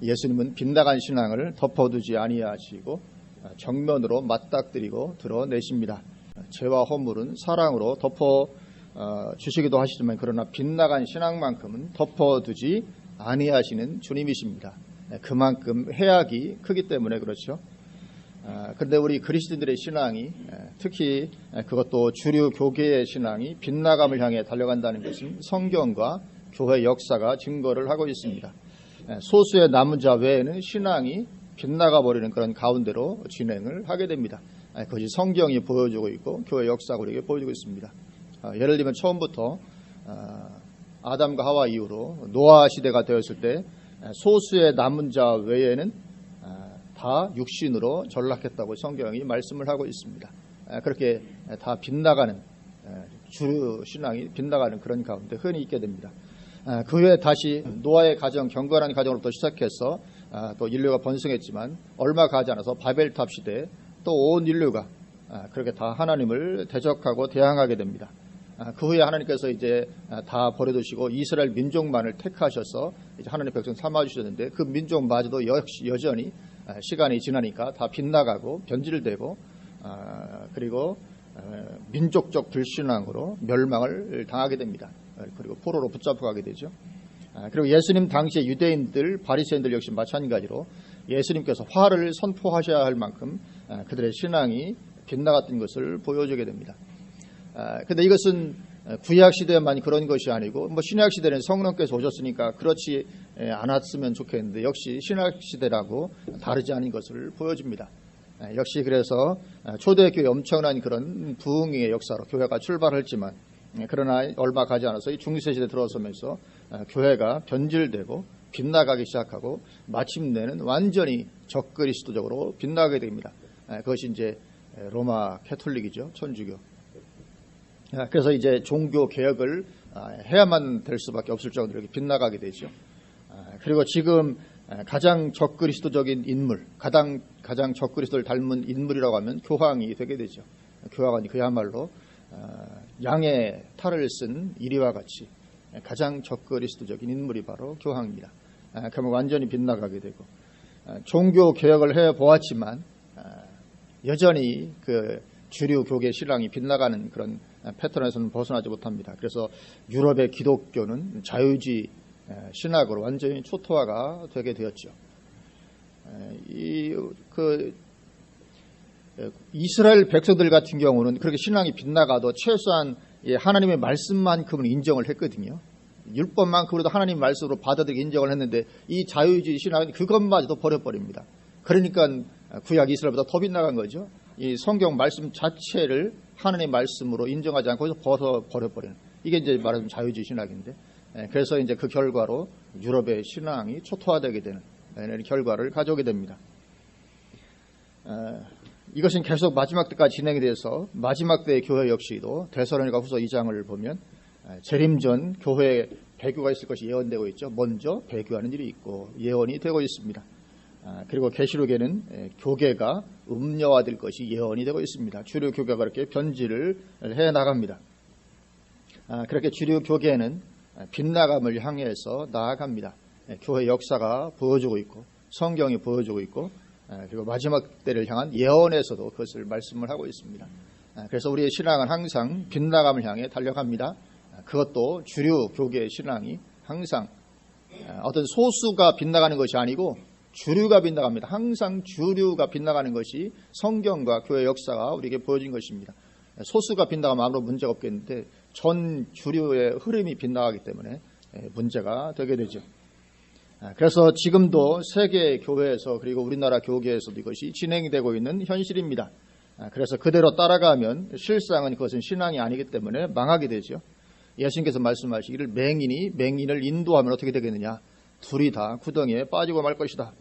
예수님은 빗나간 신앙을 덮어두지 아니하시고 정면으로 맞닥뜨리고 드러내십니다. 죄와 허물은 사랑으로 덮어 주시기도 하시지만 그러나 빗나간 신앙만큼은 덮어두지 아니하시는 주님이십니다. 그만큼 해악이 크기 때문에 그렇죠. 그런데 우리 그리스도인들의 신앙이 특히 그것도 주류 교계의 신앙이 빗나감을 향해 달려간다는 것은 성경과 교회 역사가 증거를 하고 있습니다. 소수의 남은 자 외에는 신앙이 빗나가 버리는 그런 가운데로 진행을 하게 됩니다. 그것이 성경이 보여주고 있고 교회 역사가 우리에게 보여주고 있습니다. 예를 들면 처음부터 아담과 하와 이후로 노아 시대가 되었을 때 소수의 남은 자 외에는 다 육신으로 전락했다고 성경이 말씀을 하고 있습니다. 그렇게 다 빗나가는 주류 신앙이 빗나가는 그런 가운데 흔히 있게 됩니다. 그 후에 다시 노아의 가정, 경건한 가정으로부터 시작해서 또 인류가 번성했지만 얼마 가지 않아서 바벨탑 시대에 또 온 인류가 그렇게 다 하나님을 대적하고 대항하게 됩니다. 그 후에 하나님께서 이제 다 버려두시고 이스라엘 민족만을 택하셔서 이제 하나님의 백성 삼아주셨는데 그 민족마저도 역시 여전히 시간이 지나니까 다 빗나가고 변질되고 그리고 민족적 불신앙으로 멸망을 당하게 됩니다. 그리고 포로로 붙잡혀가게 되죠. 그리고 예수님 당시의 유대인들, 바리새인들 역시 마찬가지로 예수님께서 화를 선포하셔야 할 만큼 그들의 신앙이 빗나갔던 것을 보여주게 됩니다. 그런데 이것은 구약 시대에만 그런 것이 아니고 신약 시대는 성령께서 오셨으니까 그렇지 않았으면 좋겠는데 역시 신약 시대라고 다르지 않은 것을 보여줍니다. 역시 그래서 초대교회 엄청난 그런 부흥의 역사로 교회가 출발했지만 그러나 얼마 가지 않아서 이 중세시대 들어서면서 교회가 변질되고 빗나가기 시작하고 마침내는 완전히 적그리스도적으로 빗나가게 됩니다. 그것이 이제 로마 캐톨릭이죠. 천주교. 그래서 이제 종교 개혁을 해야만 될 수밖에 없을 정도로 이렇게 빗나가게 되죠. 그리고 지금 가장 적그리스도적인 인물, 가장 적그리스도를 닮은 인물이라고 하면 교황이 되게 되죠. 교황이 그야말로 양의 탈을 쓴 이리와 같이 가장 적그리스도적인 인물이 바로 교황입니다. 그러면 완전히 빗나가게 되고 종교 개혁을 해보았지만 여전히 그 주류 교계 신앙이 빗나가는 그런 패턴에서는 벗어나지 못합니다. 그래서 유럽의 기독교는 자유주의 신학으로 완전히 초토화가 되게 되었죠. 이스라엘 백성들 같은 경우는 그렇게 신앙이 빗나가도 최소한 하나님의 말씀만큼은 인정을 했거든요. 율법만큼으로도 하나님 말씀으로 받아들이고 인정을 했는데 이 자유주의 신학은 그것마저도 버려버립니다. 그러니까 구약 이스라엘보다 더 빗나간 거죠. 이 성경 말씀 자체를 하나님의 말씀으로 인정하지 않고 버려버리는 이게 이제 말하자면 자유주의 신학인데 그래서 이제 그 결과로 유럽의 신앙이 초토화되게 되는 결과를 가져오게 됩니다. 이것은 계속 마지막 때까지 진행이 돼서 마지막 때의 교회 역시도 데살로니가 후서 2장을 보면 재림 전 교회에 배교가 있을 것이 예언되고 있죠. 먼저 배교하는 일이 있고 예언이 되고 있습니다. 그리고 계시록에는 교계가 음녀화될 것이 예언이 되고 있습니다. 주류 교계가 그렇게 변질을 해 나갑니다. 그렇게 주류 교계는 빗나감을 향해서 나아갑니다. 교회 역사가 보여주고 있고 성경이 보여주고 있고 그리고 마지막 때를 향한 예언에서도 그것을 말씀을 하고 있습니다. 그래서 우리의 신앙은 항상 빗나감을 향해 달려갑니다. 그것도 주류 교계의 신앙이 항상 어떤 소수가 빗나가는 것이 아니고 주류가 빗나갑니다. 항상 주류가 빗나가는 것이 성경과 교회 역사가 우리에게 보여진 것입니다. 소수가 빗나가면 아무런 문제가 없겠는데 전 주류의 흐름이 빗나가기 때문에 문제가 되게 되죠. 그래서 지금도 세계 교회에서 그리고 우리나라 교계에서도 이것이 진행이 되고 있는 현실입니다. 그래서 그대로 따라가면 실상은 그것은 신앙이 아니기 때문에 망하게 되죠. 예수님께서 말씀하시기를 맹인이 맹인을 인도하면 어떻게 되겠느냐. 둘이 다 구덩이에 빠지고 말 것이다.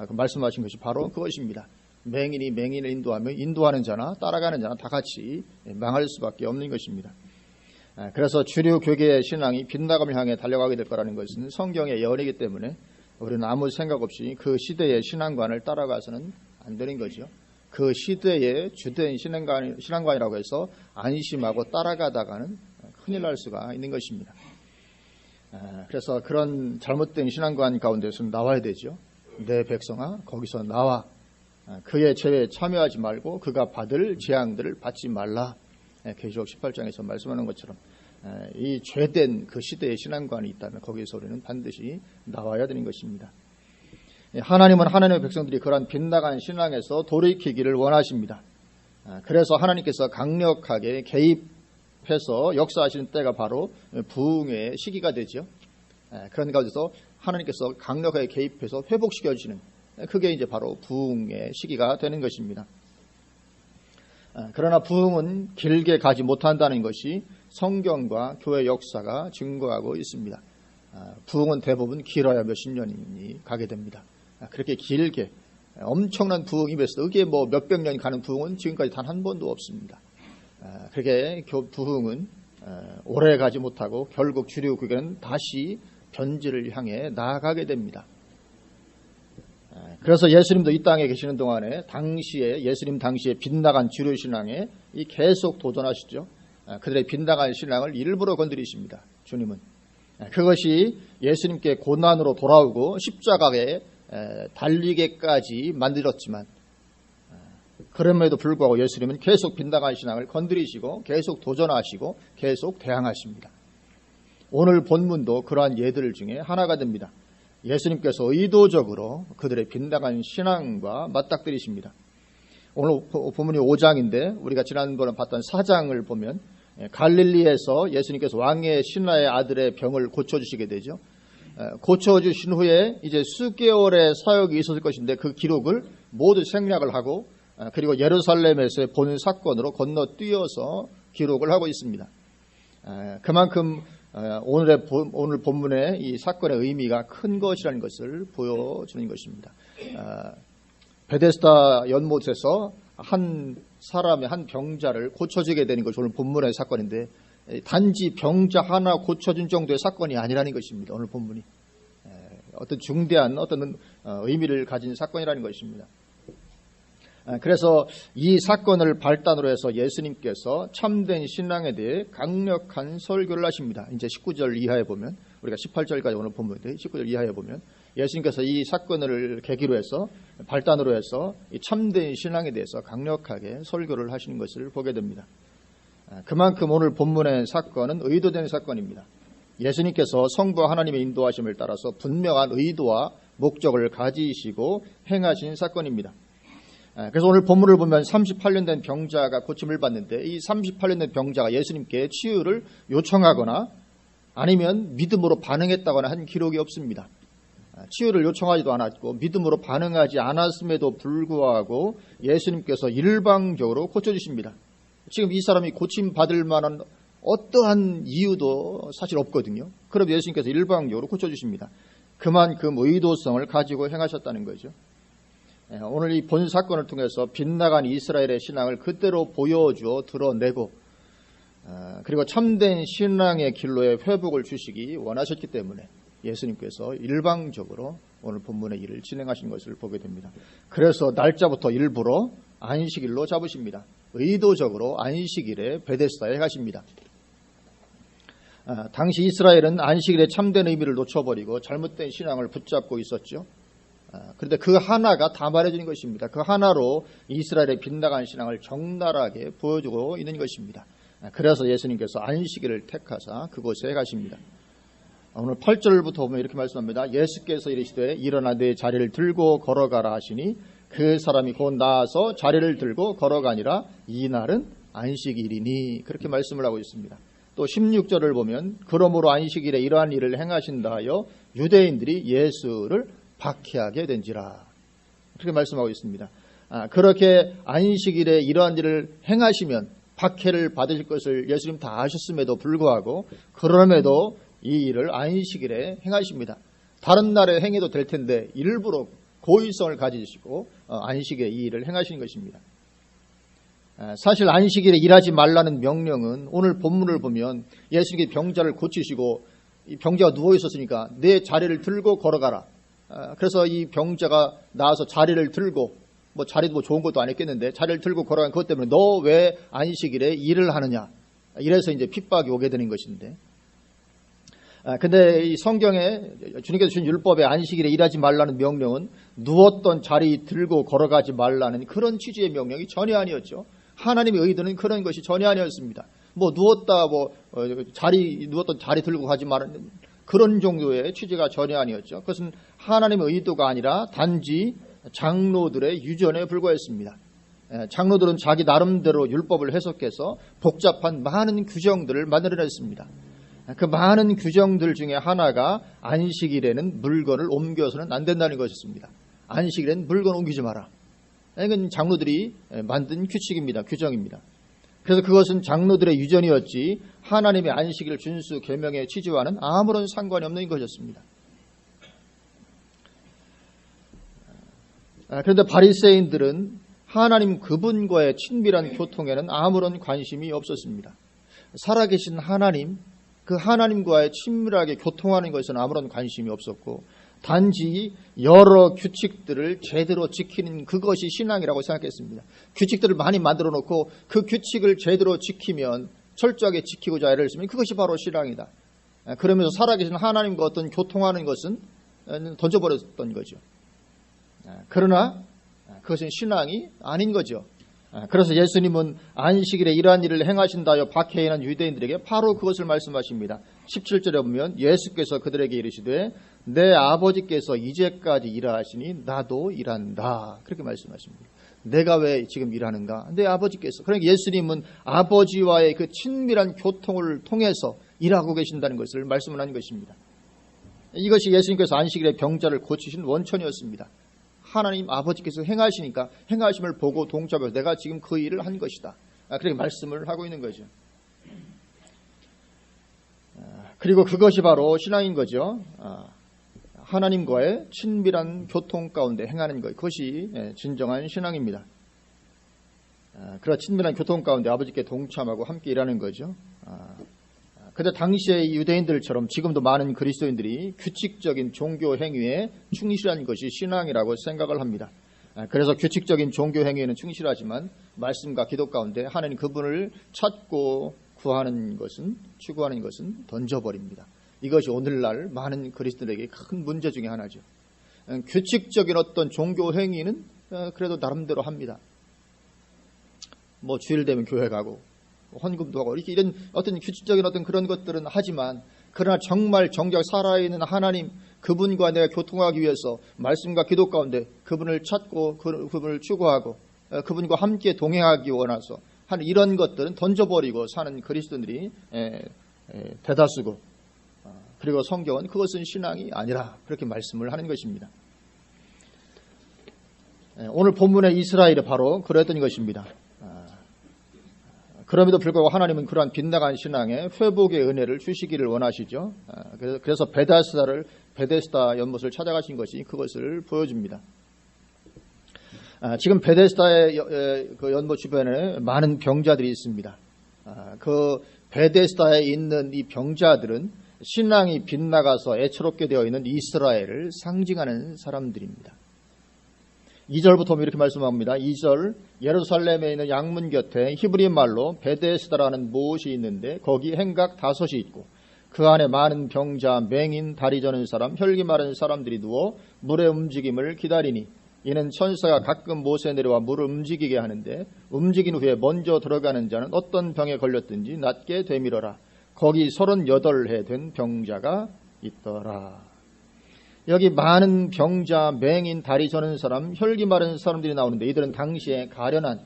말씀하신 것이 바로 그것입니다. 맹인이 맹인을 인도하면 인도하는 자나 따라가는 자나 다 같이 망할 수밖에 없는 것입니다. 그래서 주류 교계의 신앙이 빗나감을 향해 달려가게 될 거라는 것은 성경의 예언이기 때문에 우리는 아무 생각 없이 그 시대의 신앙관을 따라가서는 안 되는 거죠. 그 시대의 주된 신앙관이라고 해서 안심하고 따라가다가는 큰일 날 수가 있는 것입니다. 그래서 그런 잘못된 신앙관 가운데서는 나와야 되죠. 내 백성아 거기서 나와. 그의 죄에 참여하지 말고 그가 받을 재앙들을 받지 말라. 계시록 18장에서 말씀하는 것처럼 이 죄된 그 시대의 신앙관이 있다면 거기에서 우리는 반드시 나와야 되는 것입니다. 하나님은 하나님의 백성들이 그러한 빗나간 신앙에서 돌이키기를 원하십니다. 그래서 하나님께서 강력하게 개입해서 역사하시는 때가 바로 부흥의 시기가 되죠. 그런 가운데서 하나님께서 강력하게 개입해서 회복시켜 주시는, 그게 이제 바로 부흥의 시기가 되는 것입니다. 그러나 부흥은 길게 가지 못한다는 것이 성경과 교회 역사가 증거하고 있습니다. 부흥은 대부분 길어야 몇십 년이 가게 됩니다. 그렇게 길게 엄청난 부흥이 있어도 이게 뭐 몇백 년이 가는 부흥은 지금까지 단 한 번도 없습니다. 그렇게 부흥은 오래 가지 못하고 결국 주류 교회는 다시 변질을 향해 나아가게 됩니다. 그래서 예수님도 이 땅에 계시는 동안에 예수님 당시에 빗나간 주류 신앙에 계속 도전하시죠. 그들의 빗나간 신앙을 일부러 건드리십니다. 주님은 그것이 예수님께 고난으로 돌아오고 십자가에 달리게까지 만들었지만, 그럼에도 불구하고 예수님은 계속 빗나간 신앙을 건드리시고 계속 도전하시고 계속 대항하십니다. 오늘 본문도 그러한 예들 중에 하나가 됩니다. 예수님께서 의도적으로 그들의 빗나간 신앙과 맞닥뜨리십니다. 오늘 본문이 5장인데 우리가 지난번에 봤던 4장을 보면 갈릴리에서 예수님께서 왕의 신하의 아들의 병을 고쳐주시게 되죠. 고쳐주신 후에 이제 수개월의 사역이 있었을 것인데 그 기록을 모두 생략을 하고, 그리고 예루살렘에서의 본 사건으로 건너뛰어서 기록을 하고 있습니다. 그만큼 오늘 본문의 이 사건의 의미가 큰 것이라는 것을 보여주는 것입니다. 베데스다 연못에서 한 사람의 한 병자를 고쳐주게 되는 것이 오늘 본문의 사건인데, 단지 병자 하나 고쳐준 정도의 사건이 아니라는 것입니다. 오늘 본문이 어떤 중대한 어떤 의미를 가진 사건이라는 것입니다. 그래서 이 사건을 발단으로 해서 예수님께서 참된 신앙에 대해 강력한 설교를 하십니다. 이제 19절 이하에 보면, 우리가 18절까지 오늘 본문인데 19절 이하에 보면 예수님께서 이 사건을 계기로 해서 발단으로 해서 이 참된 신앙에 대해서 강력하게 설교를 하시는 것을 보게 됩니다. 그만큼 오늘 본문의 사건은 의도된 사건입니다. 예수님께서 성부 하나님의 인도하심을 따라서 분명한 의도와 목적을 가지시고 행하신 사건입니다. 그래서 오늘 본문을 보면 38년 된 병자가 고침을 받는데, 이 38년 된 병자가 예수님께 치유를 요청하거나 아니면 믿음으로 반응했다거나 한 기록이 없습니다. 치유를 요청하지도 않았고 믿음으로 반응하지 않았음에도 불구하고 예수님께서 일방적으로 고쳐주십니다. 지금 이 사람이 고침받을 만한 어떠한 이유도 사실 없거든요. 그럼 예수님께서 일방적으로 고쳐주십니다. 그만큼 의도성을 가지고 행하셨다는 거죠. 오늘 이 본 사건을 통해서 빗나간 이스라엘의 신앙을 그대로 보여주어 드러내고, 그리고 참된 신앙의 길로의 회복을 주시기 원하셨기 때문에 예수님께서 일방적으로 오늘 본문의 일을 진행하신 것을 보게 됩니다. 그래서 날짜부터 일부러 안식일로 잡으십니다. 의도적으로 안식일에 베데스다에 가십니다. 당시 이스라엘은 안식일의 참된 의미를 놓쳐버리고 잘못된 신앙을 붙잡고 있었죠. 그런데 그 하나가 다 말해주는 것입니다. 그 하나로 이스라엘의 빗나간 신앙을 적나라하게 보여주고 있는 것입니다. 그래서 예수님께서 안식일을 택하사 그곳에 가십니다. 오늘 8절부터 보면 이렇게 말씀합니다. 예수께서 이르시되 일어나 내 자리를 들고 걸어가라 하시니 그 사람이 곧 나아서 자리를 들고 걸어가니라. 이날은 안식일이니. 그렇게 말씀을 하고 있습니다. 또 16절을 보면 그러므로 안식일에 이러한 일을 행하신다 하여 유대인들이 예수를 박해하게 된지라. 그렇게 말씀하고 있습니다. 그렇게 안식일에 이러한 일을 행하시면 박해를 받으실 것을 예수님 다 아셨음에도 불구하고 그럼에도 이 일을 안식일에 행하십니다. 다른 날에 행해도 될 텐데 일부러 고의성을 가지시고 안식일에 이 일을 행하시는 것입니다. 사실 안식일에 일하지 말라는 명령은 오늘 본문을 보면 예수님이 병자를 고치시고 이 병자가 누워 있었으니까 내 자리를 들고 걸어가라. 그래서 이 병자가 나와서 자리를 들고, 뭐 자리도 좋은 것도 아니겠는데 자리를 들고 걸어간 그것 때문에 너 왜 안식일에 일을 하느냐, 이래서 이제 핍박이 오게 되는 것인데, 근데 이 성경에 주님께서 주신 율법의 안식일에 일하지 말라는 명령은 누웠던 자리 들고 걸어가지 말라는 그런 취지의 명령이 전혀 아니었죠. 하나님의 의도는 그런 것이 전혀 아니었습니다. 뭐 누웠다 누웠던 자리 들고 가지 말라는 그런 정도의 취지가 전혀 아니었죠. 그것은 하나님의 의도가 아니라 단지 장로들의 유전에 불과했습니다. 장로들은 자기 나름대로 율법을 해석해서 복잡한 많은 규정들을 만들어냈습니다. 그 많은 규정들 중에 하나가 안식일에는 물건을 옮겨서는 안 된다는 것이었습니다. 안식일에는 물건 옮기지 마라. 이건 장로들이 만든 규칙입니다. 규정입니다. 그래서 그것은 장로들의 유전이었지 하나님의 안식일 준수 계명의 취지와는 아무런 상관이 없는 것이었습니다. 그런데 바리새인들은 하나님 그분과의 친밀한 교통에는 아무런 관심이 없었습니다. 살아계신 하나님, 그 하나님과의 친밀하게 교통하는 것에는 아무런 관심이 없었고 단지 여러 규칙들을 제대로 지키는 그것이 신앙이라고 생각했습니다. 규칙들을 많이 만들어 놓고 그 규칙을 제대로 지키면 철저하게 지키고자 애를 쓰면 그것이 바로 신앙이다. 그러면서 살아계신 하나님과 어떤 교통하는 것은 던져버렸던 거죠. 그러나 그것은 신앙이 아닌 거죠. 그래서 예수님은 안식일에 이러한 일을 행하신다여 박해인한 유대인들에게 바로 그것을 말씀하십니다. 17절에 보면 예수께서 그들에게 이르시되 내 아버지께서 이제까지 일하시니 나도 일한다. 그렇게 말씀하십니다. 내가 왜 지금 일하는가? 내 아버지께서. 그러니까 예수님은 아버지와의 그 친밀한 교통을 통해서 일하고 계신다는 것을 말씀을 한 것입니다. 이것이 예수님께서 안식일에 병자를 고치신 원천이었습니다. 하나님 아버지께서 행하시니까 행하심을 보고 동참해서 내가 지금 그 일을 한 것이다. 그렇게 말씀을 하고 있는 거죠. 그리고 그것이 바로 신앙인 거죠. 하나님과의 친밀한 교통 가운데 행하는 것, 그것이 진정한 신앙입니다. 그런 친밀한 교통 가운데 아버지께 동참하고 함께 일하는 거죠. 그런데 당시의 유대인들처럼 지금도 많은 그리스도인들이 규칙적인 종교 행위에 충실한 것이 신앙이라고 생각을 합니다. 그래서 규칙적인 종교 행위에는 충실하지만 말씀과 기도 가운데 하나님 그분을 찾고 구하는 것은, 추구하는 것은 던져버립니다. 이것이 오늘날 많은 그리스도인에게 큰 문제 중에 하나죠. 규칙적인 어떤 종교 행위는 그래도 나름대로 합니다. 뭐 주일 되면 교회 가고 헌금도 하고 이렇게 이런 어떤 규칙적인 어떤 그런 것들은 하지만 그러나 정말 정작 살아있는 하나님 그분과 내가 교통하기 위해서 말씀과 기도 가운데 그분을 찾고 그분을 추구하고 그분과 함께 동행하기 원해서 하는 이런 것들은 던져버리고 사는 그리스도인들이 대다수고 그리고 성경은 그것은 신앙이 아니라 그렇게 말씀을 하는 것입니다. 오늘 본문의 이스라엘이 바로 그랬던 것입니다. 그럼에도 불구하고 하나님은 그러한 빗나간 신앙에 회복의 은혜를 주시기를 원하시죠. 그래서 베데스다 연못을 찾아가신 것이 그것을 보여줍니다. 지금 베데스다의 그 연못 주변에 많은 병자들이 있습니다. 그 베데스다에 있는 이 병자들은 신앙이 빗나가서 애처롭게 되어 있는 이스라엘을 상징하는 사람들입니다. 2절부터 이렇게 말씀합니다. 2절 예루살렘에 있는 양문 곁에 히브리 말로 베데스다라는 못이 있는데 거기 행각 5이 있고 그 안에 많은 병자, 맹인, 다리 저는 사람, 혈기 마른 사람들이 누워 물의 움직임을 기다리니 이는 천사가 가끔 못에 내려와 물을 움직이게 하는데 움직인 후에 먼저 들어가는 자는 어떤 병에 걸렸든지 낫게 되밀어라. 거기 38해 된 병자가 있더라. 여기 많은 병자, 맹인, 다리 저는 사람, 혈기 마른 사람들이 나오는데 이들은 당시에 가련한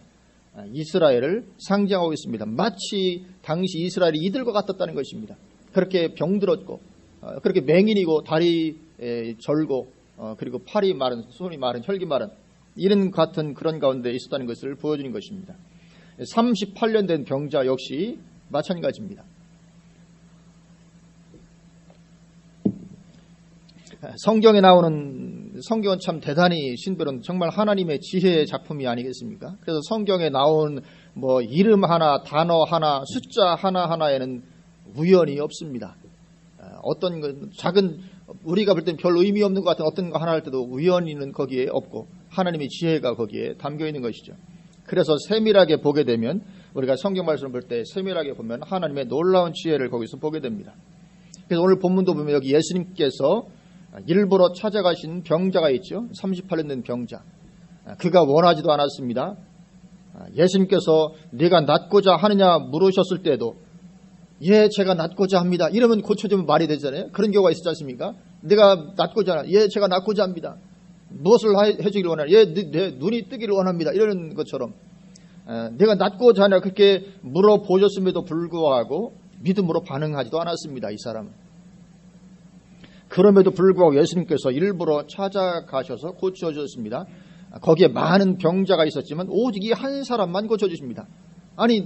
이스라엘을 상징하고 있습니다. 마치 당시 이스라엘이 이들과 같았다는 것입니다. 그렇게 병들었고 그렇게 맹인이고 다리 절고 그리고 팔이 마른, 손이 마른, 혈기 마른 이런 같은 그런 가운데 있었다는 것을 보여주는 것입니다. 38년 된 병자 역시 마찬가지입니다. 성경에 나오는 성경은 참 대단히 신비로운 정말 하나님의 지혜의 작품이 아니겠습니까? 그래서 성경에 나온 뭐 이름 하나, 단어 하나, 숫자 하나하나에는 우연이 없습니다. 어떤 작은 우리가 볼 땐 별 의미 없는 것 같은 어떤 거 하나 할 때도 우연히는 거기에 없고 하나님의 지혜가 거기에 담겨 있는 것이죠. 그래서 세밀하게 보게 되면 우리가 성경 말씀을 볼 때 세밀하게 보면 하나님의 놀라운 지혜를 거기서 보게 됩니다. 그래서 오늘 본문도 보면 여기 예수님께서 일부러 찾아가신 병자가 있죠. 38년 된 병자. 그가 원하지도 않았습니다. 예수님께서 네가 낫고자 하느냐 물으셨을 때도 예, 제가 낫고자 합니다. 이러면 고쳐주면 말이 되잖아요. 그런 경우가 있었지 않습니까? 내가 낫고자 하나. 예, 제가 낫고자 합니다. 무엇을 해주기를 원하냐. 예, 내 눈이 뜨기를 원합니다. 이러는 것처럼 내가 낫고자 하냐 그렇게 물어보셨음에도 불구하고 믿음으로 반응하지도 않았습니다. 이 사람은. 그럼에도 불구하고 예수님께서 일부러 찾아가셔서 고쳐주셨습니다. 거기에 많은 병자가 있었지만 오직 이 한 사람만 고쳐주십니다. 아니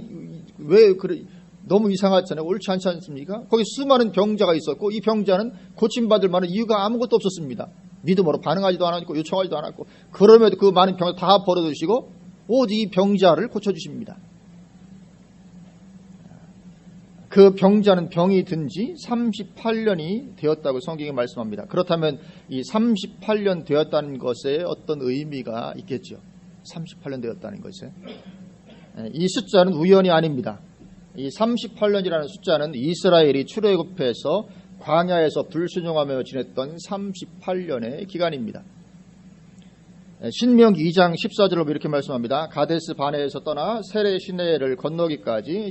왜 그래? 너무 이상하잖아요. 옳지 않지 않습니까? 거기 수많은 병자가 있었고 이 병자는 고침받을 만한 이유가 아무것도 없었습니다. 믿음으로 반응하지도 않았고 요청하지도 않았고 그럼에도 그 많은 병을 다 버려두시고 오직 이 병자를 고쳐주십니다. 그 병자는 병이 든 지 38년이 되었다고 성경이 말씀합니다. 그렇다면 이 38년 되었다는 것에 어떤 의미가 있겠죠. 38년 되었다는 것에. 이 숫자는 우연이 아닙니다. 이 38년이라는 숫자는 이스라엘이 출애굽해서 광야에서 불순종하며 지냈던 38년의 기간입니다. 신명기 2장 14절로 이렇게 말씀합니다. 가데스 바네에서 떠나 세레 시내를 건너기까지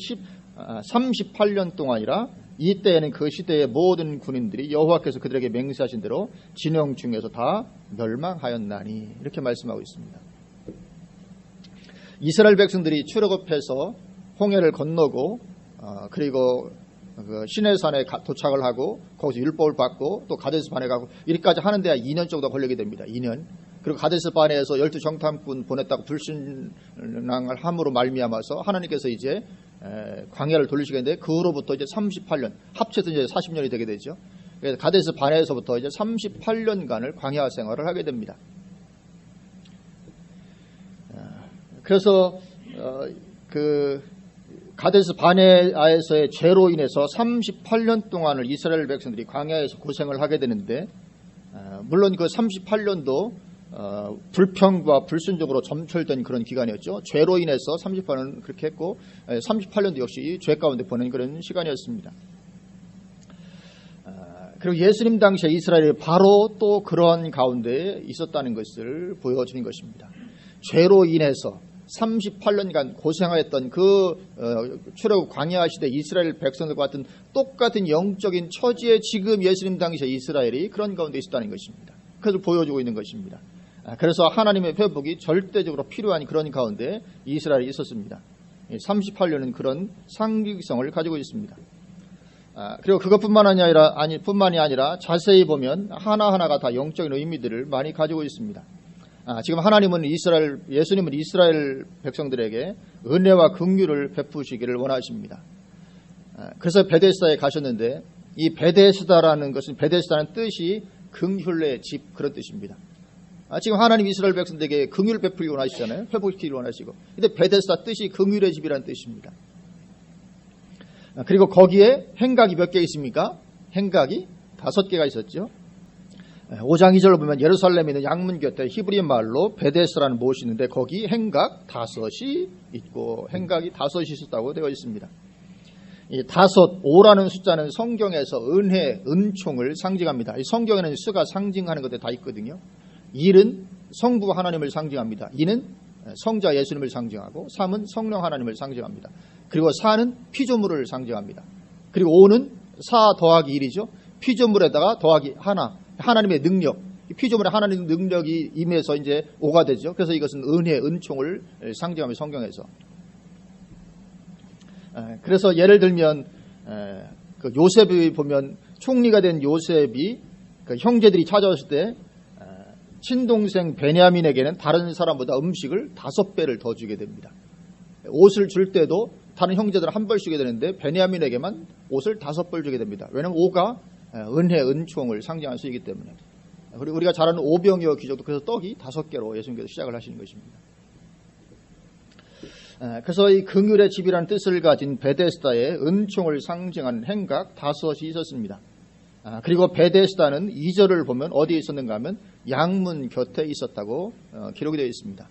38년 동안이라 이때에는 그 시대의 모든 군인들이 여호와께서 그들에게 맹세하신 대로 진영 중에서 다 멸망하였나니 이렇게 말씀하고 있습니다. 이스라엘 백성들이 출애굽해서 홍해를 건너고 그리고 그 시내산에 도착을 하고 거기서 율법을 받고 또 가데스 바네 가고 이리까지 하는 데야 2년 정도 걸리게 됩니다. 2년. 그리고 가데스 바네에서 12정탐꾼 보냈다고 불신앙을 함으로 말미암아서 하나님께서 이제 광야를 돌리시겠는데 그 후로부터 이제 38년 합쳐서 이제 40년이 되게 되죠. 그래서 가데스 바네에서부터 이제 38년간을 광야 생활을 하게 됩니다. 그래서 그 가데스 바네아에서의 죄로 인해서 38년 동안을 이스라엘 백성들이 광야에서 고생을 하게 되는데 물론 그 38년도 불평과 불순종으로 점철된 그런 기간이었죠. 죄로 인해서 38년 그렇게 했고 38년도 역시 죄 가운데 보낸 그런 시간이었습니다. 그리고 예수님 당시에 이스라엘이 바로 또 그런 가운데 있었다는 것을 보여주는 것입니다. 죄로 인해서 38년간 고생하였던 그 출애굽 광야 시대 이스라엘 백성들과 같은 똑같은 영적인 처지에 지금 예수님 당시에 이스라엘이 그런 가운데 있었다는 것입니다. 그것을 보여주고 있는 것입니다. 그래서 하나님의 회복이 절대적으로 필요한 그런 가운데 이스라엘이 있었습니다. 38년은 그런 상징성을 가지고 있습니다. 그리고 그것뿐만이 아니라 자세히 보면 하나하나가 다 영적인 의미들을 많이 가지고 있습니다. 지금 하나님은 예수님은 이스라엘 백성들에게 은혜와 긍휼을 베푸시기를 원하십니다. 그래서 베데스다에 가셨는데 이 베데스다는 뜻이 긍휼의 집 그런 뜻입니다. 지금 하나님 이스라엘 백성들에게 긍휼 베풀기 원하시잖아요. 회복시키기를 원하시고. 근데 베데스다 뜻이 긍휼의 집이라는 뜻입니다. 그리고 거기에 행각이 몇 개 있습니까? 행각이 5개가 있었죠. 5장 2절로 보면 예루살렘에 있는 양문 곁에 히브리 말로 베데스라는 곳이 있는데 거기 행각 5이 있고 행각이 5이 있었다고 되어 있습니다. 이 5라는 숫자는 성경에서 은혜, 은총을 상징합니다. 이 성경에는 수가 상징하는 것들 다 있거든요. 1은 성부 하나님을 상징합니다. 2는 성자 예수님을 상징하고 3은 성령 하나님을 상징합니다. 그리고 4는 피조물을 상징합니다. 그리고 5는 4 더하기 1이죠. 피조물에다가 더하기 하나. 하나님의 능력, 피조물에 하나님의 능력이 임해서 이제 5가 되죠. 그래서 이것은 은혜, 은총을 상징하며 성경에서. 그래서 예를 들면 그 요셉이 보면 총리가 된 요셉이 그 형제들이 찾아왔을 때 친동생 베냐민에게는 다른 사람보다 음식을 5배를 더 주게 됩니다. 옷을 줄 때도 다른 형제들은 한 벌 주게 되는데 베냐민에게만 옷을 5벌 주게 됩니다. 왜냐하면 5가 은혜, 은총을 상징할 수 있기 때문에. 그리고 우리가 잘 아는 오병이어 귀족도 그래서 떡이 5개로 예수님께서 시작을 하시는 것입니다. 그래서 이 긍휼의 집이라는 뜻을 가진 베데스다에 은총을 상징하는 행각 5이 있었습니다. 그리고 베데스다는 2절을 보면 어디에 있었는가 하면 양문 곁에 있었다고 기록이 되어 있습니다.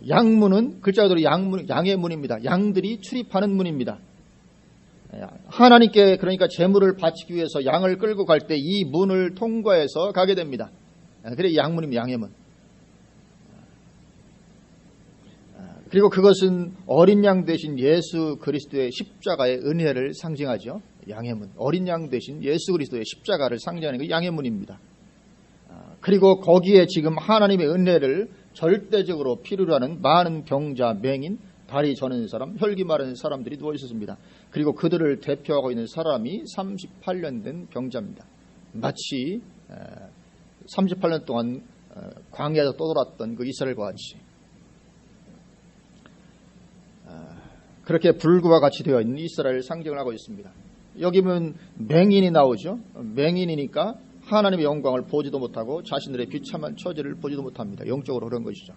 양문은 글자 그대로 양의 문입니다. 양들이 출입하는 문입니다. 하나님께 그러니까 제물을 바치기 위해서 양을 끌고 갈 때 이 문을 통과해서 가게 됩니다. 그래 양문이면 양해문. 그리고 그것은 어린 양 대신 예수 그리스도의 십자가의 은혜를 상징하죠. 양해문. 어린 양 대신 예수 그리스도의 십자가를 상징하는 게 양해문입니다. 그리고 거기에 지금 하나님의 은혜를 절대적으로 필요로 하는 많은 병자, 맹인, 다리 저는 사람, 혈기 마른 사람들이 누워 있었습니다. 그리고 그들을 대표하고 있는 사람이 38년 된 병자입니다. 마치 38년 동안 광야에서 떠돌았던 그 이스라엘과 같이 그렇게 불구와 같이 되어 있는 이스라엘 상징을 하고 있습니다. 여기 보면 맹인이 나오죠. 맹인이니까 하나님의 영광을 보지도 못하고 자신들의 비참한 처지를 보지도 못합니다. 영적으로 그런 것이죠.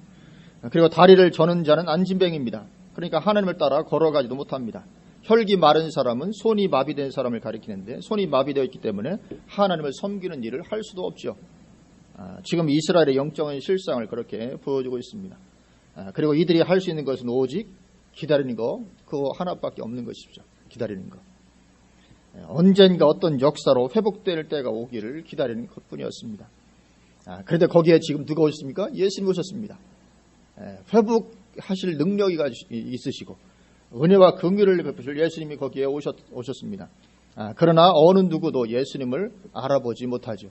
그리고 다리를 저는 자는 안진뱅입니다. 그러니까 하나님을 따라 걸어가지도 못합니다. 혈기 마른 사람은 손이 마비된 사람을 가리키는데 손이 마비되어 있기 때문에 하나님을 섬기는 일을 할 수도 없죠. 지금 이스라엘의 영적인 실상을 그렇게 보여주고 있습니다. 그리고 이들이 할 수 있는 것은 오직 기다리는 거, 그거 하나밖에 없는 것이죠. 기다리는 거. 언젠가 어떤 역사로 회복될 때가 오기를 기다리는 것뿐이었습니다. 그런데 거기에 지금 누가 오셨습니까? 예수님이 오셨습니다. 회복하실 능력이 있으시고 은혜와 긍휼을 베푸실 예수님이 거기에 오셨습니다. 그러나 어느 누구도 예수님을 알아보지 못하죠.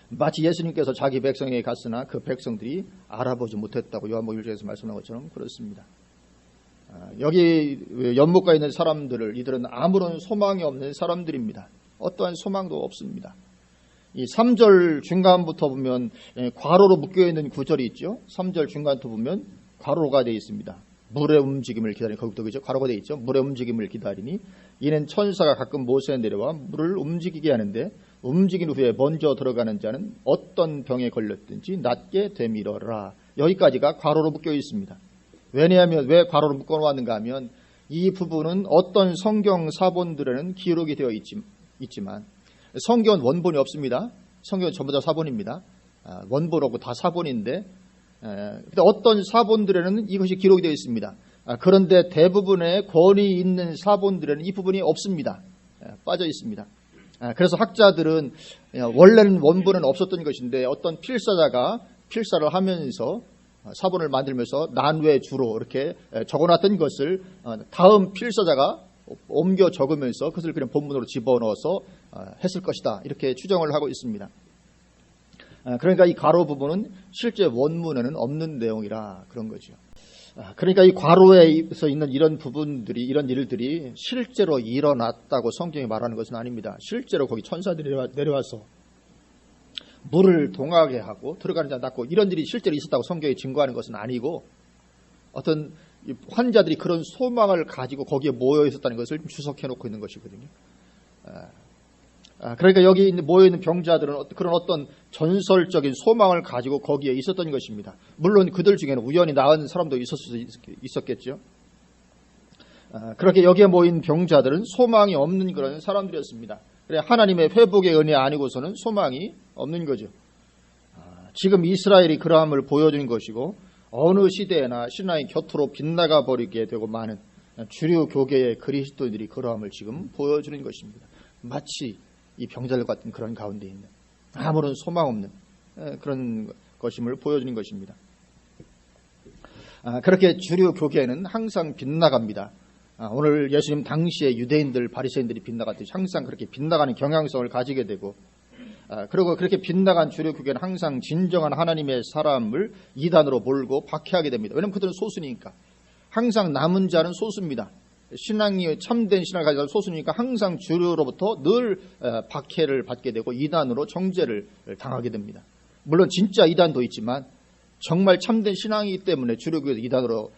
마치 예수님께서 자기 백성에게 갔으나 그 백성들이 알아보지 못했다고 요한복음 1장에서 말씀한 것처럼 그렇습니다. 여기 연못가에 있는 사람들을 이들은 아무런 소망이 없는 사람들입니다. 어떠한 소망도 없습니다. 이 3절 중간부터 보면 괄호로 묶여있는 구절이 있죠. 3절 중간부터 보면 괄호가 되어 있습니다. 물의 움직임을 기다리니 거기도 그죠? 괄호가 되어 있죠. 물의 움직임을 기다리니 이는 천사가 가끔 모세에 내려와 물을 움직이게 하는데 움직인 후에 먼저 들어가는 자는 어떤 병에 걸렸든지 낫게 되밀어라. 여기까지가 괄호로 묶여 있습니다. 왜냐하면 왜 괄호로 묶어놓았는가 하면 이 부분은 어떤 성경 사본들에는 기록이 되어 있지만 성경은 원본이 없습니다. 성경은 전부 다 사본입니다. 원본 없고 다 사본인데 어떤 사본들에는 이것이 기록이 되어 있습니다. 그런데 대부분의 권위 있는 사본들에는 이 부분이 없습니다. 빠져 있습니다. 그래서 학자들은 원래는 원본은 없었던 것인데 어떤 필사자가 필사를 하면서 사본을 만들면서 난외 주로 이렇게 적어놨던 것을 다음 필사자가 옮겨 적으면서 그것을 그냥 본문으로 집어넣어서 했을 것이다. 이렇게 추정을 하고 있습니다. 그러니까 이 괄호 부분은 실제 원문에는 없는 내용이라 그런 거죠. 그러니까 이 괄호에서 있는 이런 부분들이, 이런 일들이 실제로 일어났다고 성경이 말하는 것은 아닙니다. 실제로 거기 천사들이 내려와서 물을 동하게 하고 들어가는 자 낳고 이런 일이 실제로 있었다고 성경이 증거하는 것은 아니고 어떤 환자들이 그런 소망을 가지고 거기에 모여 있었다는 것을 주석해 놓고 있는 것이거든요. 그러니까 여기 모여 있는 병자들은 그런 어떤 전설적인 소망을 가지고 거기에 있었던 것입니다. 물론 그들 중에는 우연히 나은 사람도 있었겠죠. 그렇게 여기에 모인 병자들은 소망이 없는 그런 사람들이었습니다. 그래 하나님의 회복의 은혜 아니고서는 소망이 없는 거죠. 지금 이스라엘이 그러함을 보여주는 것이고 어느 시대에나 신앙이 곁으로 빗나가 버리게 되고 많은 주류 교계의 그리스도인들이 그러함을 지금 보여주는 것입니다. 마치 이 병자들 같은 그런 가운데 있는 아무런 소망 없는 그런 것임을 보여주는 것입니다. 그렇게 주류 교계는 항상 빗나갑니다. 오늘 예수님 당시에 유대인들, 바리새인들이 빗나갔듯이 항상 그렇게 빗나가는 경향성을 가지게 되고 그리고 그렇게 빗나간 주류 교계는 항상 진정한 하나님의 사람을 이단으로 몰고 박해하게 됩니다. 왜냐하면 그들은 소수니까. 항상 남은 자는 소수입니다. 신앙이 참된 신앙을 가진 소수니까 항상 주류로부터 늘 박해를 받게 되고 이단으로 정죄를 당하게 됩니다. 물론 진짜 이단도 있지만 정말 참된 신앙이기 때문에 주류교에서 이단으로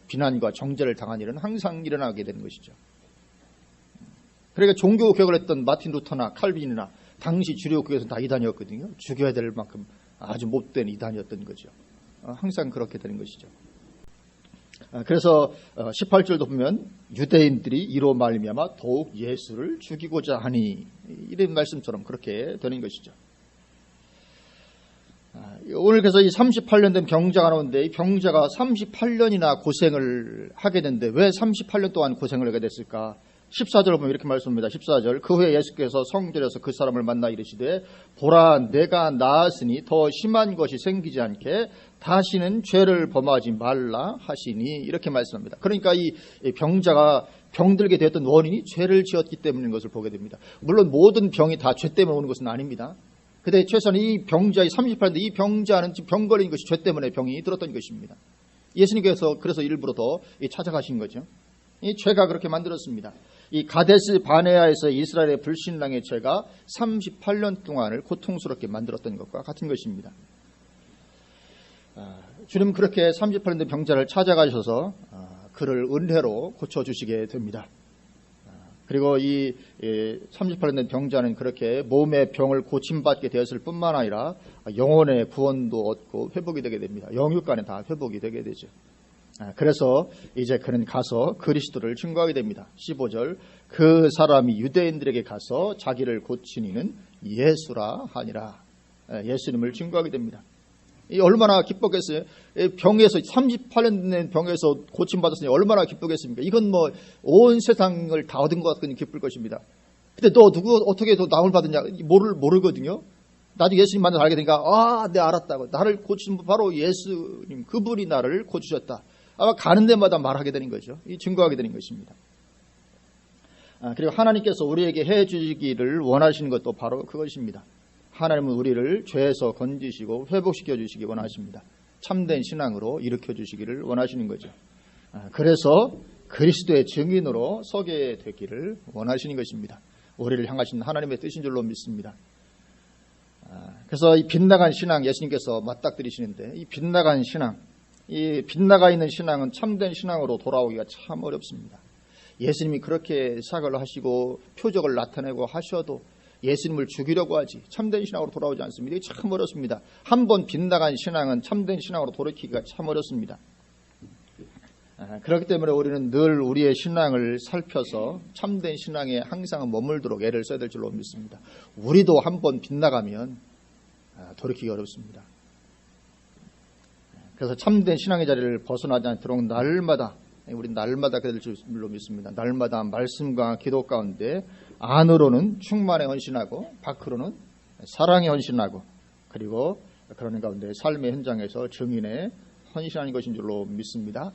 비난과 정죄를 당한 일은 항상 일어나게 되는 것이죠. 그러니까 종교개혁을 했던 마틴 루터나 칼빈이나 당시 주류교에서는 다 이단이었거든요. 죽여야 될 만큼 아주 못된 이단이었던 거죠. 항상 그렇게 되는 것이죠. 그래서 18절도 보면 유대인들이 이로 말미암아 더욱 예수를 죽이고자 하니 이런 말씀처럼 그렇게 되는 것이죠. 오늘 그래서 이 38년 된 병자가 나오는데 이 병자가 38년이나 고생을 하게 됐는데 왜 38년 동안 고생을 하게 됐을까? 14절 보면 이렇게 말씀합니다. 14절 그 후에 예수께서 성전에서 그 사람을 만나 이르시되 보라 내가 나았으니 더 심한 것이 생기지 않게 다시는 죄를 범하지 말라 하시니 이렇게 말씀합니다. 그러니까 이 병자가 병들게 되었던 원인이 죄를 지었기 때문인 것을 보게 됩니다. 물론 모든 병이 다 죄 때문에 오는 것은 아닙니다. 근데 최소한 이 병자의 38인데 이 병자는 지금 병 걸린 것이 죄 때문에 병이 들었던 것입니다. 예수님께서 그래서 일부러 더 찾아가신 거죠. 이 죄가 그렇게 만들었습니다. 이 가데스 바네아에서 이스라엘의 불신앙의 죄가 38년 동안을 고통스럽게 만들었던 것과 같은 것입니다. 주님 그렇게 38년 된 병자를 찾아가셔서 그를 은혜로 고쳐주시게 됩니다. 그리고 이 38년 된 병자는 그렇게 몸의 병을 고침받게 되었을 뿐만 아니라 영혼의 구원도 얻고 회복이 되게 됩니다. 영육간에 다 회복이 되게 되죠. 그래서 이제 그는 가서 그리스도를 증거하게 됩니다. 15절 그 사람이 유대인들에게 가서 자기를 고친 이는 예수라 하니라. 예수님을 증거하게 됩니다. 얼마나 기쁘겠어요. 병에서 38년 된 병에서 고침받았으니 얼마나 기쁘겠습니까. 이건 뭐 온 세상을 다 얻은 것 같은 기쁠 것입니다. 근데 너 누구 어떻게 너 나음을 받았냐 모르거든요. 나중에 예수님 만나서 알게 되니까 네 알았다고. 나를 고친 바로 예수님 그분이 나를 고치셨다. 아마 가는 데마다 말하게 되는 거죠. 증거하게 되는 것입니다. 그리고 하나님께서 우리에게 해주기를 원하시는 것도 바로 그것입니다. 하나님은 우리를 죄에서 건지시고 회복시켜 주시기 원하십니다. 참된 신앙으로 일으켜 주시기를 원하시는 거죠. 그래서 그리스도의 증인으로 서게 되기를 원하시는 것입니다. 우리를 향하신 하나님의 뜻인 줄로 믿습니다. 그래서 이 빗나간 신앙 예수님께서 맞닥뜨리시는데 이 빗나간 신앙, 이 빗나가 있는 신앙은 참된 신앙으로 돌아오기가 참 어렵습니다. 예수님이 그렇게 사과를 하시고 표적을 나타내고 하셔도 예수님을 죽이려고 하지 참된 신앙으로 돌아오지 않습니다. 이게 참 어렵습니다. 한번 빗나간 신앙은 참된 신앙으로 돌이키기가 참 어렵습니다. 그렇기 때문에 우리는 늘 우리의 신앙을 살펴서 참된 신앙에 항상 머물도록 애를 써야 될 줄로 믿습니다. 우리도 한번 빗나가면 돌이키기 어렵습니다. 그래서 참된 신앙의 자리를 벗어나지 않도록 날마다 우리 날마다 그럴 줄로 믿습니다. 날마다 말씀과 기도 가운데 안으로는 충만에 헌신하고 밖으로는 사랑에 헌신하고 그리고 그러는 가운데 삶의 현장에서 증인에 헌신하는 것인 줄로 믿습니다.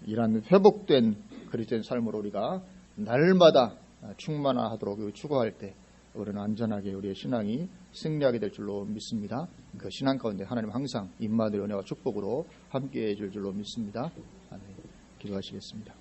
이러한 회복된 그리스도인 삶으로 우리가 날마다 충만하도록 추구할 때 우리는 안전하게 우리의 신앙이 승리하게 될 줄로 믿습니다. 그 신앙 가운데 하나님 항상 임마누엘 은혜와 축복으로 함께해 줄 줄로 믿습니다. 아멘. 기도하시겠습니다.